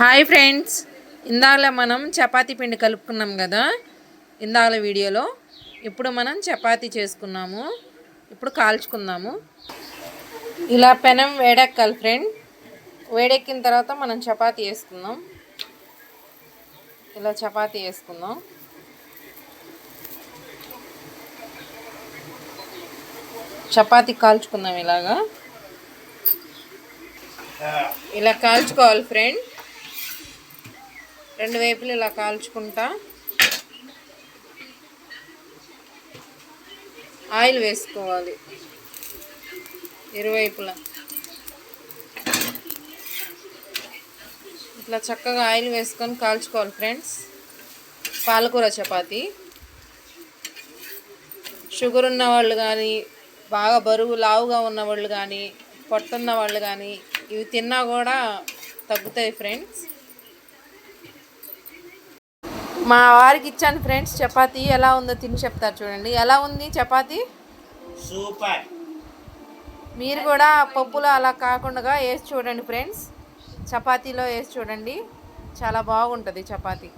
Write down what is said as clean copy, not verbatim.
Hi friends, ఇందాక మనం చపాతీ పిండి కలుపుకున్నాం కదా ఇందాక వీడియోలో. ఇప్పుడు మనం చపాతీ చేసుకున్నాము. ఇప్పుడు కాల్చుకుందాము. ఇలా పెనం వేడెక్కాలి ఫ్రెండ్. వేడెక్కిన తర్వాత మనం చపాతీ వేసుకుందాం. ఇలా చపాతీ వేసుకుందాం. చపాతీ కాల్చుకుందాం. ఇలా కాల్చుకోవాలి ఫ్రెండ్. రెండు వైపులు ఇలా కాల్చుకుంటా ఆయిల్ వేసుకోవాలి ఇరువైపులా. ఇట్లా చక్కగా ఆయిల్ వేసుకొని కాల్చుకోవాలి ఫ్రెండ్స్. పాలకూర చపాతీ. షుగర్ ఉన్న వాళ్ళు కానీ, బాగా బరువు లావుగా ఉన్న వాళ్ళు కానీ, పొట్టున్న వాళ్ళు కానీ ఇవి తిన్నా కూడా తగ్గుతాయి ఫ్రెండ్స్. మా వారికి ఇచ్చాను ఫ్రెండ్స్ చపాతీ. ఎలా ఉందో తిని చెప్తారు చూడండి. ఎలా ఉంది చపాతీ? సూపర్. మీరు కూడా పప్పులో అలా కాకుండా వేసి చూడండి ఫ్రెండ్స్. చపాతీలో వేసి చూడండి, చాలా బాగుంటుంది చపాతీ.